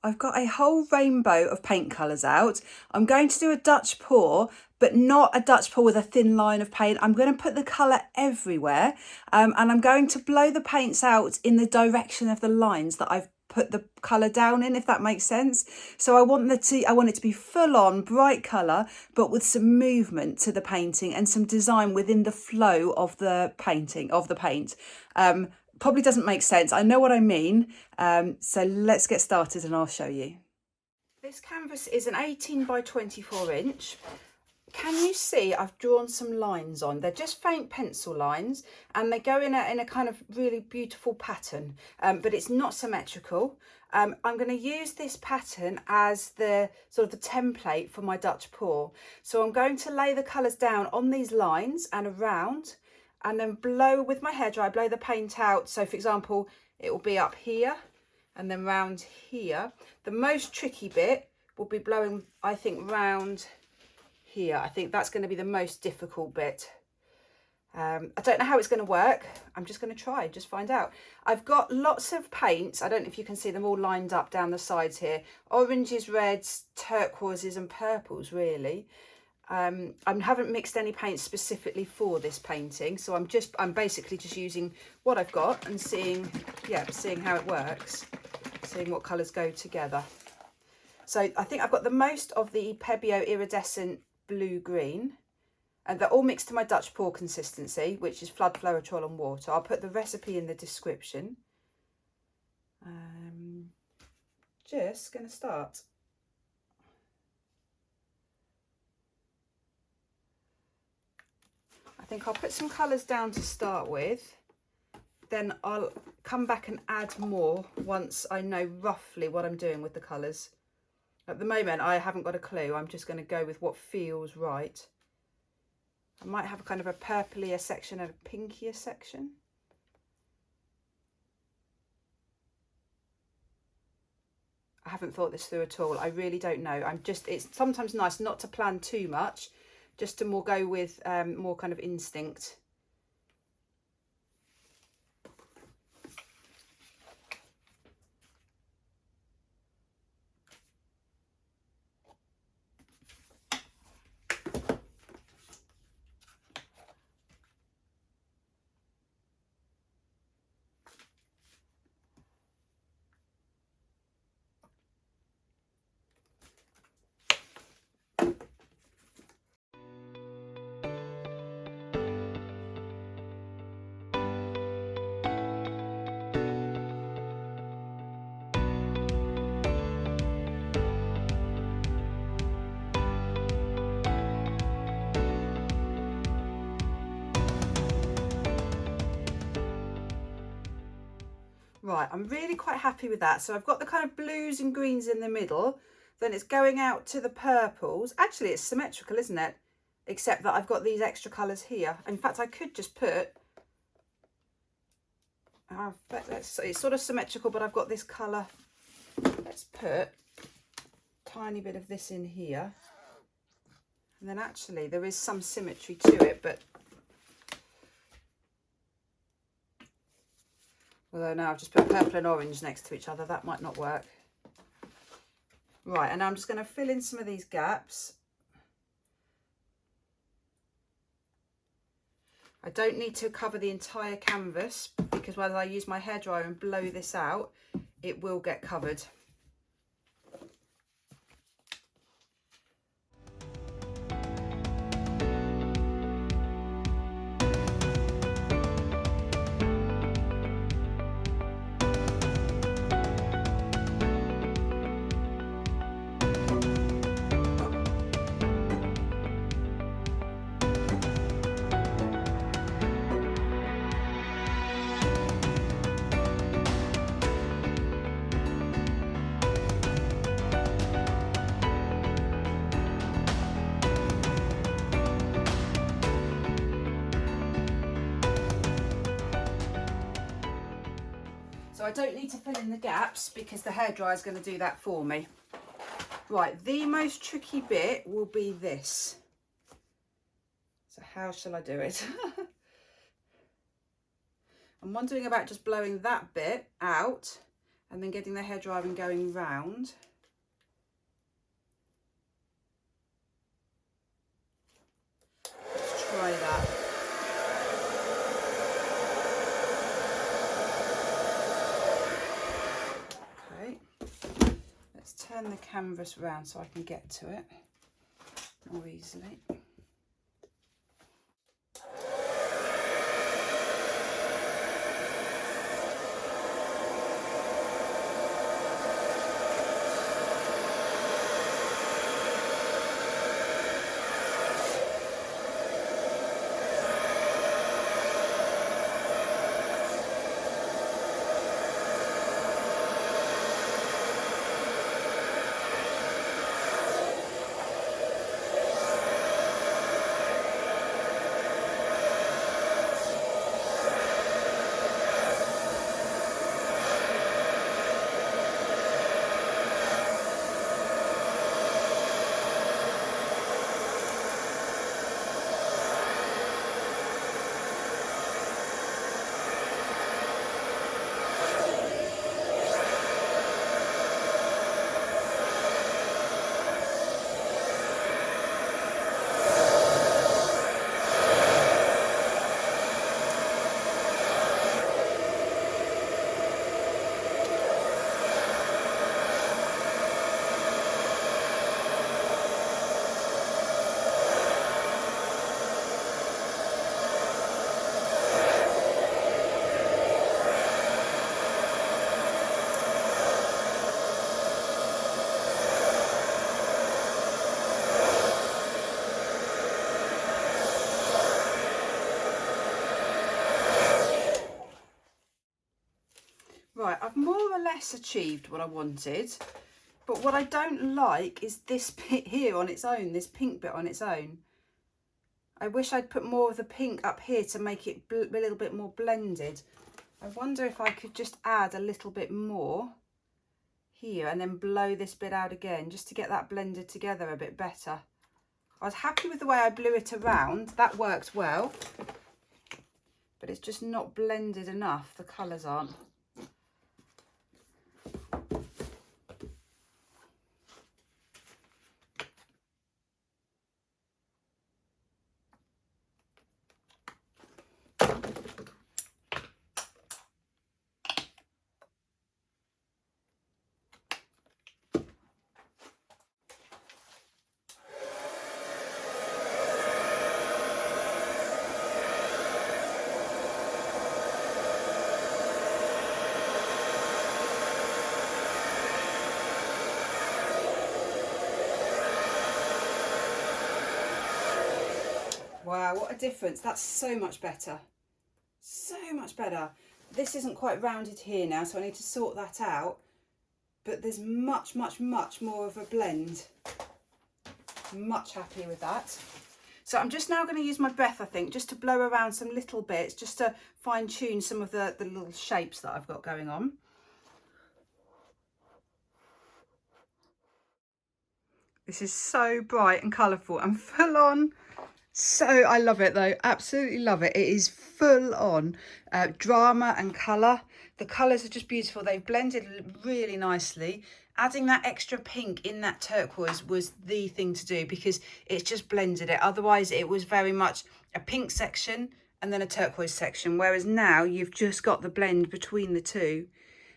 I've got a whole rainbow of paint colours out. I'm going to do a Dutch pour, but not a Dutch pour with a thin line of paint. I'm going to put the colour everywhere, and I'm going to blow the paints out in the direction of the lines that I've put the colour down in, if that makes sense. So I want it to be full on bright colour, but with some movement to the painting and some design within the flow of the painting, of the paint. Probably doesn't make sense. I know what I mean. So let's get started and I'll show you. This canvas is an 18 by 24 inch. Can you see I've drawn some lines on? They're just faint pencil lines and they go in a kind of really beautiful pattern, but it's not symmetrical. I'm going to use this pattern as the sort of the template for my Dutch pour. So I'm going to lay the colours down on these lines and around, and then blow with my hairdryer, blow the paint out. So for example, it will be up here and then round here. The most tricky bit will be blowing, I think, round here. I think that's going to be the most difficult bit. I don't know how it's going to work. I'm just going to try, just find out. I've got lots of paints. I don't know if you can see them all lined up down the sides here. Oranges, reds, turquoises and purples, really. I haven't mixed any paint specifically for this painting, so I'm basically just using what I've got and seeing how it works, seeing what colours go together. So I think I've got the most of the Pebbio iridescent blue green, and they're all mixed to my Dutch pour consistency, which is flood, floetrol and water. I'll put the recipe in the description. Just going to start. I think I'll put some colours down to start with, then I'll come back and add more once I know roughly what I'm doing with the colours. At the moment I haven't got a clue. I'm just going to go with what feels right. I might have kind of a purplier section and a pinkier section. I haven't thought this through at all. I really don't know. It's sometimes nice not to plan too much, just to more go with more kind of instinct. Right, I'm really quite happy with that. So I've got the kind of blues and greens in the middle, then it's going out to the purples. Actually, it's symmetrical, isn't it? Except that I've got these extra colours here. In fact, I could just put, it's sort of symmetrical, but I've got this colour. Let's put a tiny bit of this in here. And then actually there is some symmetry to it, but although now I've just put purple and orange next to each other, that might not work. Right, and now I'm just going to fill in some of these gaps. I don't need to cover the entire canvas because when I use my hairdryer and blow this out, it will get covered. So I don't need to fill in the gaps because the hairdryer is going to do that for me. Right, the most tricky bit will be this. So how shall I do it? I'm wondering about just blowing that bit out and then getting the hairdryer and going round. Let's try that. Okay, let's turn the canvas round so I can get to it more easily. Right, I've more or less achieved what I wanted, but what I don't like is this bit here on its own, this pink bit on its own. I wish I'd put more of the pink up here to make it a little bit more blended. I wonder if I could just add a little bit more here and then blow this bit out again, just to get that blended together a bit better. I was happy with the way I blew it around, that worked well, but it's just not blended enough, the colours aren't. Wow, what a difference. That's so much better. So much better. This isn't quite rounded here now, so I need to sort that out. But there's much, much, much more of a blend. Much happier with that. So I'm just now going to use my breath, I think, just to blow around some little bits, just to fine tune some of the little shapes that I've got going on. This is so bright and colourful and full on. So I love it though, absolutely love it. It is full on drama and colour. The colours are just beautiful. They've blended really nicely. Adding that extra pink in that turquoise was the thing to do because it's just blended it. Otherwise it was very much a pink section and then a turquoise section. Whereas now you've just got the blend between the two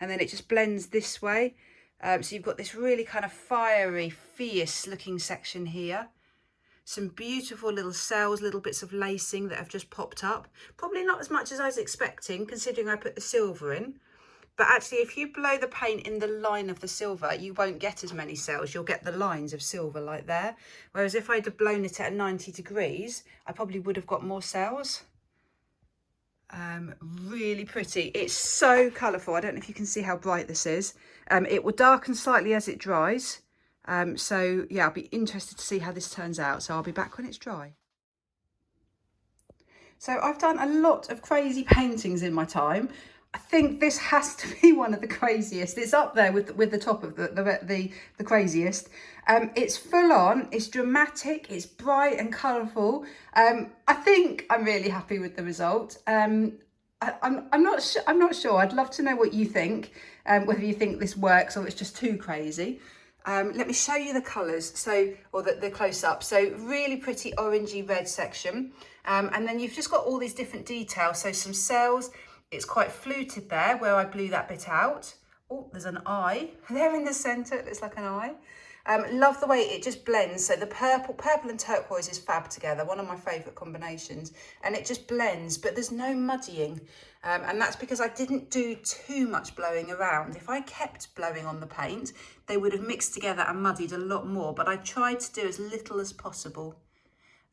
and then it just blends this way. So you've got this really kind of fiery, fierce looking section here. Some beautiful little cells, little bits of lacing that have just popped up. Probably not as much as I was expecting, considering I put the silver in. But actually, if you blow the paint in the line of the silver, you won't get as many cells. You'll get the lines of silver like there. Whereas if I'd have blown it at 90 degrees, I probably would have got more cells. Really pretty. It's so colourful. I don't know if you can see how bright this is. It will darken slightly as it dries. So yeah, I'll be interested to see how this turns out. So I'll be back when it's dry. So I've done a lot of crazy paintings in my time. I think this has to be one of the craziest. It's up there with the top of the craziest. It's full on, it's dramatic, it's bright and colourful. I think I'm really happy with the result. I'm not sure. I'd love to know what you think. whether you think this works or it's just too crazy. Let me show you the colours, or the close-up. So really pretty orangey red section. And then you've just got all these different details. So some cells, it's quite fluted there where I blew that bit out. Oh, there's an eye there in the centre, it looks like an eye. Love the way it just blends. So the purple and turquoise is fab together, one of my favourite combinations, and it just blends, but there's no muddying. And that's because I didn't do too much blowing around. If I kept blowing on the paint, they would have mixed together and muddied a lot more, but I tried to do as little as possible.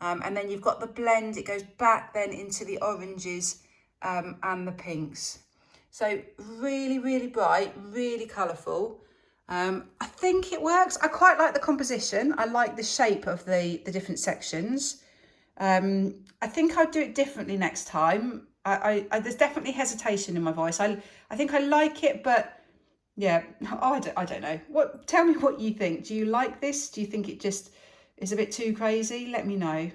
And then you've got the blend, it goes back then into the oranges and the pinks. So really, really bright, really colourful. I think it works. I quite like the composition. I like the shape of the different sections. I think I'll do it differently next time. There's definitely hesitation in my voice. I think I like it, but yeah, I don't know. Tell me what you think. Do you like this? Do you think it just is a bit too crazy? Let me know.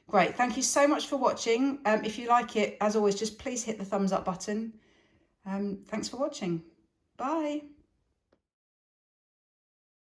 Great. Thank you so much for watching. If you like it, as always, just please hit the thumbs up button. Thanks for watching. Bye.